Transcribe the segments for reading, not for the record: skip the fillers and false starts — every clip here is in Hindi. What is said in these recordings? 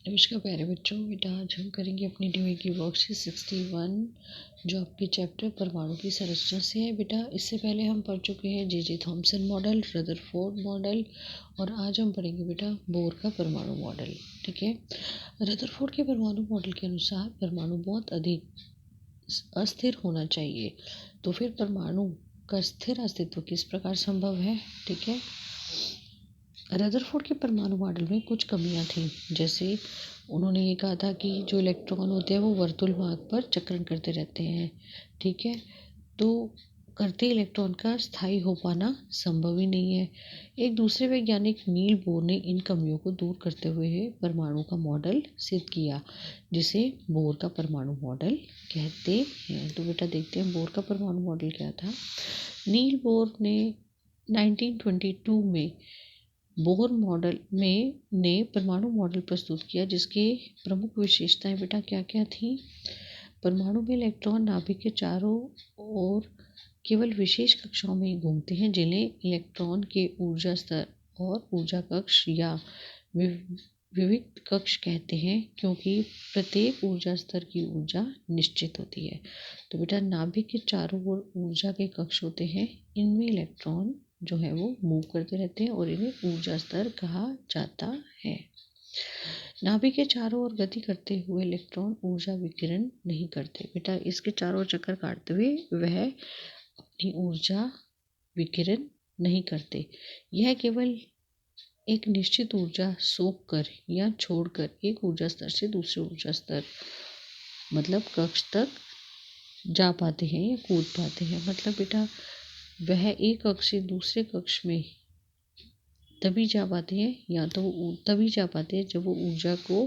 नमस्कार प्यारे बच्चों, बेटा आज हम करेंगे अपनी ड्यूई की वर्कशीट 61 जो आपके चैप्टर परमाणु की संरचना से है। बेटा इससे पहले हम पढ़ चुके हैं J Thomson model, Rutherford model और आज हम पढ़ेंगे बेटा बोर का परमाणु मॉडल। ठीक है, रदरफोर्ड के परमाणु मॉडल के अनुसार परमाणु बहुत अधिक अस्थिर होना चाहिए, तो फिर परमाणु का स्थिर अस्तित्व किस प्रकार संभव है। ठीक है, रदरफोर्ड के परमाणु मॉडल में कुछ कमियां थीं। जैसे उन्होंने ये कहा था कि जो इलेक्ट्रॉन होते हैं वो वर्तुल मार्ग पर चक्रण करते रहते हैं। ठीक है, तो करते इलेक्ट्रॉन का स्थायी हो पाना संभव ही नहीं है। एक दूसरे वैज्ञानिक नील बोर ने इन कमियों को दूर करते हुए परमाणु का मॉडल सिद्ध किया, जिसे बोर का परमाणु मॉडल कहते हैं। तो बेटा देखते हैं बोर का परमाणु मॉडल क्या था। नील बोर ने 1922 में बोर मॉडल में ने परमाणु मॉडल प्रस्तुत किया, जिसकी प्रमुख विशेषताएं बेटा क्या क्या थी। परमाणु में इलेक्ट्रॉन नाभिक के चारों ओर केवल विशेष कक्षाओं में घूमते हैं, जिन्हें इलेक्ट्रॉन के ऊर्जा स्तर और ऊर्जा कक्ष या विविक्त कक्ष कहते हैं, क्योंकि प्रत्येक ऊर्जा स्तर की ऊर्जा निश्चित होती है। तो बेटा नाभिक के चारों ओर ऊर्जा के कक्ष होते हैं, इनमें इलेक्ट्रॉन जो है वो मूव करते रहते हैं और इन्हें ऊर्जा स्तर कहा जाता है। नाभिक के चारों ओर गति करते हुए इलेक्ट्रॉन ऊर्जा विकिरण नहीं करते। बेटा इसके चारों चक्कर काटते हुए वह अपनी ऊर्जा विकिरण नहीं करते। यह केवल एक निश्चित ऊर्जा सोख कर या छोड़कर एक ऊर्जा स्तर से दूसरे ऊर्जा स्तर मतलब कक्ष तक जा पाते हैं या कूद पाते हैं। मतलब बेटा वह एक कक्ष से दूसरे कक्ष में तभी जा पाते हैं या तो तभी जा पाते हैं जब वो ऊर्जा को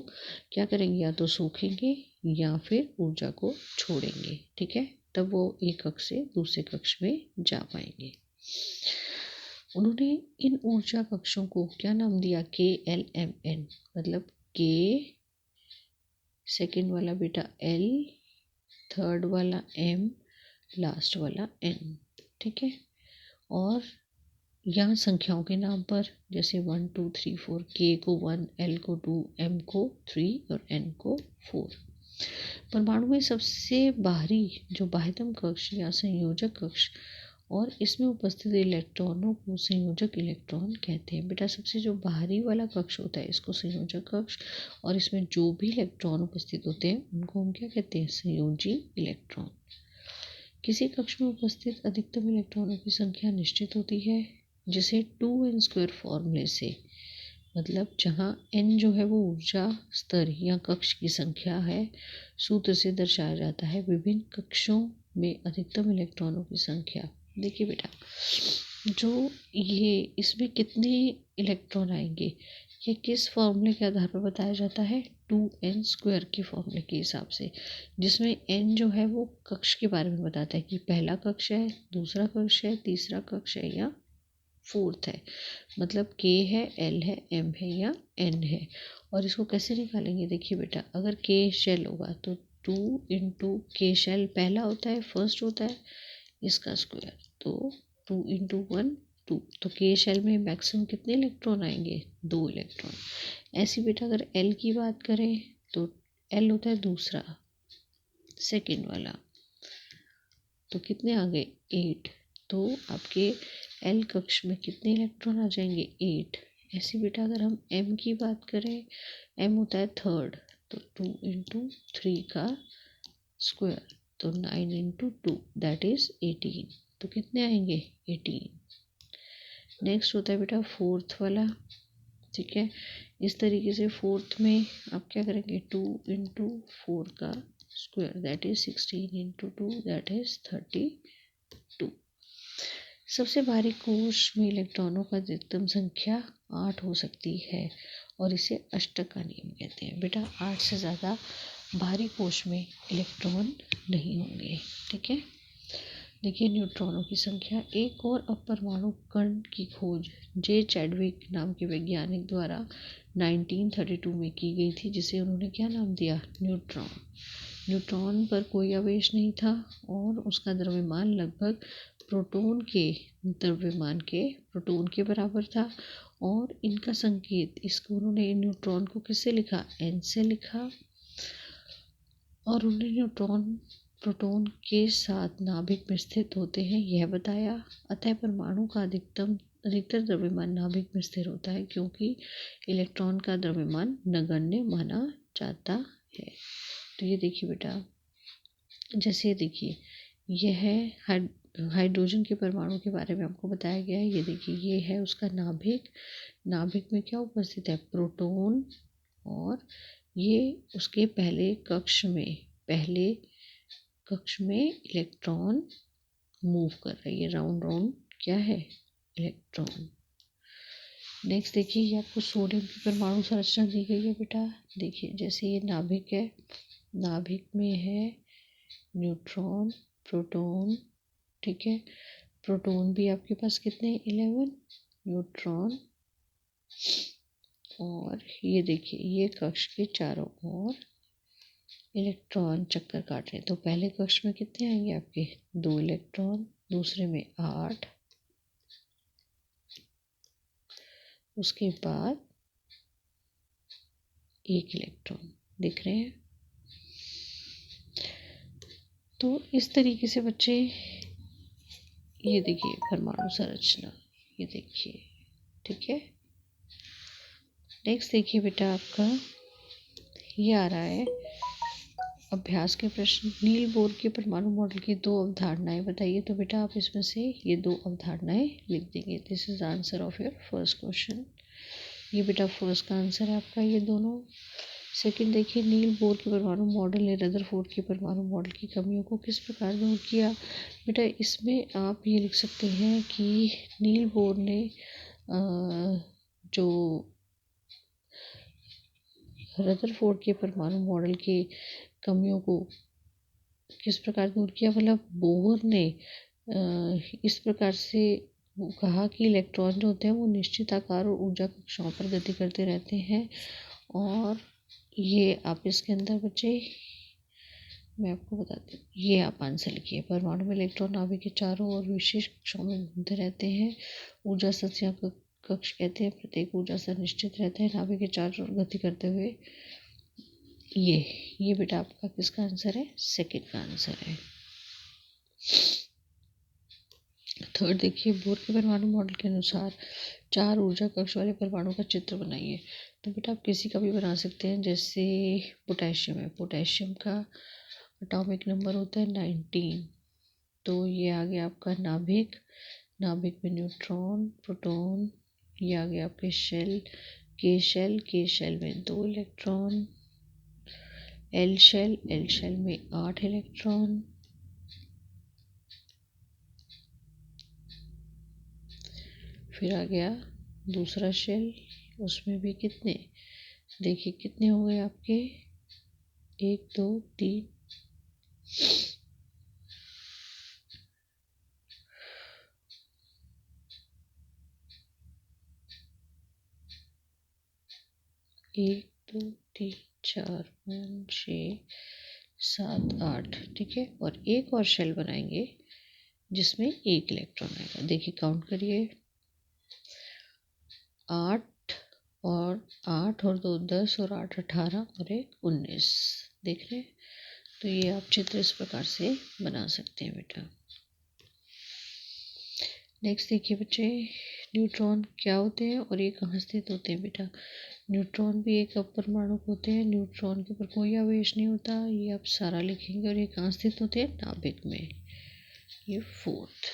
क्या करेंगे, या तो सोखेंगे या फिर ऊर्जा को छोड़ेंगे। ठीक है, तब वो एक कक्ष से दूसरे कक्ष में जा पाएंगे। उन्होंने इन ऊर्जा कक्षों को क्या नाम दिया, KLMN। मतलब के सेकेंड वाला बेटा L, थर्ड वाला M, लास्ट वाला N। ठीक है, और यहाँ संख्याओं के नाम पर जैसे 1 2 3 4, K को 1, L को 2, M को 3 और N को 4। परमाणु में सबसे बाहरी जो बाह्यतम कक्ष या संयोजक कक्ष और इसमें उपस्थित इलेक्ट्रॉनों को संयोजक इलेक्ट्रॉन कहते हैं। बेटा सबसे जो बाहरी वाला कक्ष होता है इसको संयोजक कक्ष, और इसमें जो भी इलेक्ट्रॉन उपस्थित होते हैं उनको हम क्या कहते हैं, संयोजी इलेक्ट्रॉन। किसी कक्ष में उपस्थित अधिकतम इलेक्ट्रॉनों की संख्या निश्चित होती है, जिसे 2n² फॉर्मूले से, मतलब जहाँ n जो है वो ऊर्जा स्तर या कक्ष की संख्या है, सूत्र से दर्शाया जाता है। विभिन्न कक्षों में अधिकतम इलेक्ट्रॉनों की संख्या। देखिए बेटा जो ये इसमें कितने इलेक्ट्रॉन आएंगे ये किस फॉर्मूले के आधार पर बताया जाता है, 2n² के फॉर्मूले के हिसाब से, जिसमें n जो है वो कक्ष के बारे में बताता है कि पहला कक्ष है, दूसरा कक्ष है, तीसरा कक्ष है या फोर्थ है। मतलब K है, L है, M है या N है। और इसको कैसे निकालेंगे, देखिए बेटा अगर K शेल होगा तो 2 इंटू K शेल पहला होता है, फर्स्ट होता है, इसका स्क्वायर, तो 2 इंटू 1 2। तो K शेल में मैक्सिमम कितने इलेक्ट्रॉन आएंगे, 2 इलेक्ट्रॉन। ऐसी बेटा अगर L की बात करें तो L होता है दूसरा, सेकेंड वाला, तो कितने आ गए, 8। तो आपके L कक्ष में कितने इलेक्ट्रॉन आ जाएंगे, 8। ऐसी बेटा अगर हम M की बात करें, M होता है थर्ड, तो 2 इंटू 3 का स्क्वायर, तो 9 इंटू 2 दैट इज 18। तो कितने आएंगे, 18। नेक्स्ट होता है बेटा फोर्थ वाला। ठीक है, इस तरीके से फोर्थ में आप क्या करेंगे, 2 इंटू 4 का square that is 16 into 2 that is 32। सबसे भारी कोश में इलेक्ट्रॉनों का अधिकतम संख्या 8 हो सकती है और इसे अष्टक का नियम कहते हैं। बेटा 8 से ज़्यादा भारी कोश में इलेक्ट्रॉन नहीं होंगे। ठीक है, देखिए न्यूट्रॉनों की संख्या। एक और अपरमाणु कण की खोज जे चैडविक नाम के वैज्ञानिक द्वारा 1932 में की गई थी, जिसे उन्होंने क्या नाम दिया, न्यूट्रॉन। न्यूट्रॉन पर कोई आवेश नहीं था और उसका द्रव्यमान लगभग प्रोटॉन के बराबर था और इनका संकेत, इसको उन्होंने न्यूट्रॉन को किससे लिखा, N से लिखा, और उन्हें न्यूट्रॉन प्रोटॉन के साथ नाभिक में स्थित होते हैं यह बताया। अतः परमाणु का अधिकतर द्रव्यमान नाभिक में स्थिर होता है, क्योंकि इलेक्ट्रॉन का द्रव्यमान नगण्य माना जाता है। तो ये देखिए बेटा, जैसे देखिए यह है हाइड्रोजन के परमाणु के बारे में आपको बताया गया है। ये देखिए ये है उसका नाभिक, नाभिक में क्या उपस्थित है, प्रोटॉन, और ये उसके पहले कक्ष में इलेक्ट्रॉन मूव कर रही है, राउंड राउंड क्या है, इलेक्ट्रॉन। नेक्स्ट देखिए, ये आपको सोडियम की परमाणु संरचना दी गई है बेटा। देखिए जैसे ये नाभिक है, नाभिक में है न्यूट्रॉन, प्रोटॉन, ठीक है, प्रोटॉन भी आपके पास कितने 11 न्यूट्रॉन, और ये देखिए ये कक्ष के चारों ओर इलेक्ट्रॉन चक्कर काट रहे हैं। तो पहले कक्ष में कितने आएंगे आपके 2 इलेक्ट्रॉन, दूसरे में 8, उसके बाद 1 इलेक्ट्रॉन, दिख रहे हैं। तो इस तरीके से बच्चे ये देखिए परमाणु संरचना, ये देखिए, ठीक है। नेक्स्ट देखिए बेटा, आपका ये आ रहा है अभ्यास के प्रश्न। नील बोर के परमाणु मॉडल की 2 अवधारणाएं बताइए। तो बेटा आप इसमें से ये 2 अवधारणाएं लिख देंगे। This is answer of your first question. ये बेटा फर्स्ट का आंसर है आपका ये दोनों। सेकंड देखिए, नील बोर के परमाणु मॉडल ने रदरफोर्ड के परमाणु मॉडल की कमियों को किस प्रकार दूर किया। बेटा इसमें आप ये लिख सकते हैं कि नील बोर ने जो रदरफोर्ड के परमाणु मॉडल के कमियों को किस प्रकार दूर किया, मतलब बोर ने इस प्रकार से कहा कि इलेक्ट्रॉन जो होते हैं वो निश्चित आकार और ऊर्जा कक्षाओं पर गति करते रहते हैं। और ये आप इसके अंदर बच्चे मैं आपको बताती हूँ, ये आप आंसर लिखिए। परमाणु में इलेक्ट्रॉन नाभिक के चारों ओर विशेष कक्षाओं में घूमते रहते हैं। ऊर्जा स्तर कक्ष कहते हैं, प्रत्येक ऊर्जा स्तर निश्चित रहता है नाभिक के चारों ओर गति करते हुए। ये बेटा आपका किसका आंसर है, सेकंड का आंसर है। थर्ड देखिए, बोर के परमाणु मॉडल के अनुसार 4 ऊर्जा कक्ष वाले परमाणु का चित्र बनाइए। तो बेटा आप किसी का भी बना सकते हैं। जैसे पोटेशियम है, पोटेशियम का एटॉमिक नंबर होता है 19। तो ये आ गया आपका नाभिक, नाभिक में न्यूट्रॉन, प्रोटॉन, ये आ गया आपके के शेल में 2 इलेक्ट्रॉन, एल शेल में 8 इलेक्ट्रॉन, फिर आ गया दूसरा शेल, उसमें भी कितने, देखिए कितने हो गए आपके 1 2 3 1 2 3 4 5 6 7 8, ठीक है। और एक और शेल बनाएंगे जिसमें 1 इलेक्ट्रॉन आएगा। देखिए काउंट करिए, 8 और 2 10 और 8 18 और 1 19, देख रहे हैं। तो ये आप चित्र इस प्रकार से बना सकते हैं बेटा। नेक्स्ट देखिए बच्चे, न्यूट्रॉन क्या होते हैं और ये कहाँ स्थित होते हैं बेटा। न्यूट्रॉन भी एक अपरमाणु होते हैं, न्यूट्रॉन के ऊपर कोई आवेश नहीं होता, ये आप सारा लिखेंगे। और ये कहाँ स्थित होते हैं, नाभिक में। ये फोर्थ।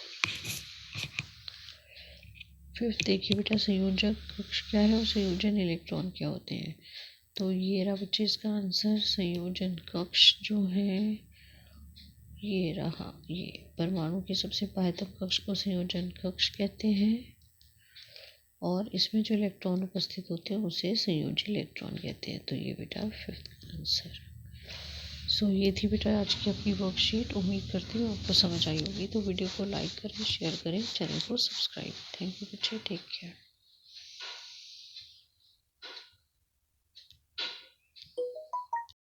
फिफ्थ देखिए बेटा, संयोजक कक्ष क्या है और संयोजन इलेक्ट्रॉन क्या होते हैं। तो ये रहा बच्चे इसका आंसर। संयोजन कक्ष जो है ये रहा, ये परमाणु के सबसे बाह्यतम कक्ष को संयोजन कक्ष कहते हैं, और इसमें जो इलेक्ट्रॉन उपस्थित होते हैं उसे संयोजी इलेक्ट्रॉन कहते हैं। तो ये बेटा फिफ्थ आंसर। सो ये थी बेटा आज की अपनी वर्कशीट। उम्मीद करती हूँ आपको समझ आई होगी। तो वीडियो को लाइक करें, शेयर करें, चैनल को सब्सक्राइब। थैंक यू बच्चे, टेक केयर।